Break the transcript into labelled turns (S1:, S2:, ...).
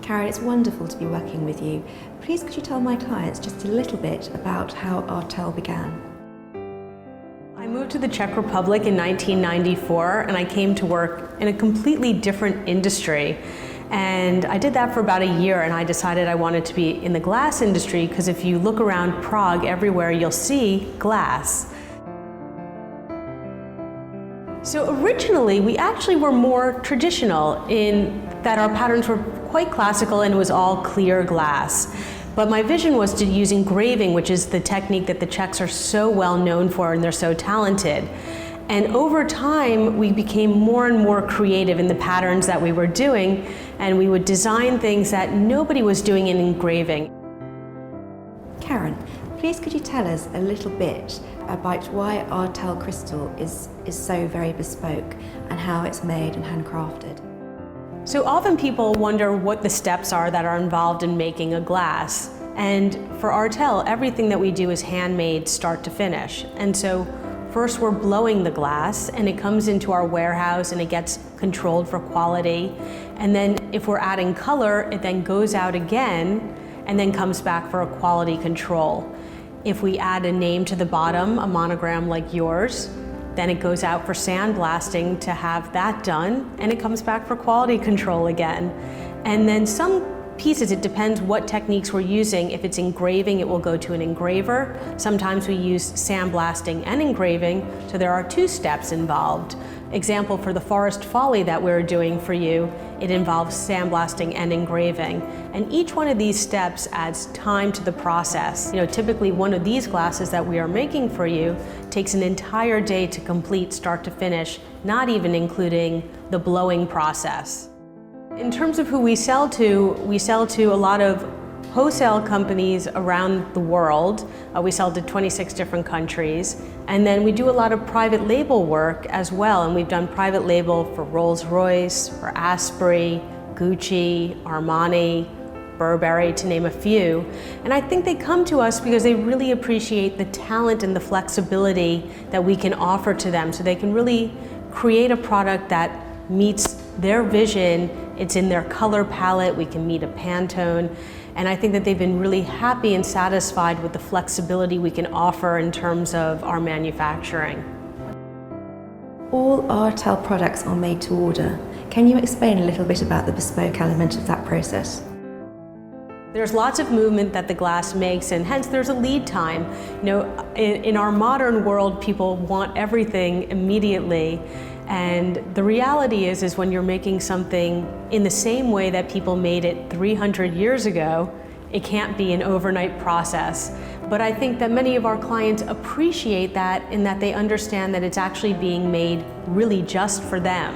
S1: Karen, it's wonderful to be working with you. Please could you tell my clients just a little bit about how ARTÉL began?
S2: I moved to the Czech Republic in 1994 and I came to work in a completely different industry. And I did that for about a year and I decided I wanted to be in the glass industry because if you look around Prague, everywhere you'll see glass. So originally, we actually were more traditional in that our patterns were quite classical and it was all clear glass. But my vision was to use engraving, which is the technique that the Czechs are so well known for and they're so talented. And over time, we became more and more creative in the patterns that we were doing, and we would design things that nobody was doing in engraving.
S1: Karen, please could you tell us a little bit about why ARTÉL crystal is so very bespoke and how it's made and handcrafted?
S2: So often people wonder what the steps are that are involved in making a glass. And for ARTÉL, everything that we do is handmade start to finish. And so first we're blowing the glass and it comes into our warehouse and it gets controlled for quality. And then if we're adding color, it then goes out again and then comes back for a quality control. If we add a name to the bottom, a monogram like yours, then it goes out for sandblasting to have that done, and it comes back for quality control again. And then some pieces, it depends what techniques we're using. If it's engraving, it will go to an engraver. Sometimes we use sandblasting and engraving, so there are two steps involved. Example for the Forest Folly that we're doing for you, it involves sandblasting and engraving. And each one of these steps adds time to the process. You know, typically one of these glasses that we are making for you takes an entire day to complete start to finish, not even including the blowing process. In terms of who we sell to a lot of wholesale companies around the world. We sell to 26 different countries. And then we do a lot of private label work as well. And we've done private label for Rolls-Royce, for Asprey, Gucci, Armani, Burberry, to name a few. And I think they come to us because they really appreciate the talent and the flexibility that we can offer to them, so they can really create a product that meets their vision. It's in their color palette, we can meet a Pantone. And I think that they've been really happy and satisfied with the flexibility we can offer in terms of our manufacturing.
S1: All ARTÉL products are made to order. Can you explain a little bit about the bespoke element of that process?
S2: There's lots of movement that the glass makes, and hence there's a lead time. You know, in our modern world, people want everything immediately. And the reality is when you're making something in the same way that people made it 300 years ago, it can't be an overnight process. But I think that many of our clients appreciate that in that they understand that it's actually being made really just for them.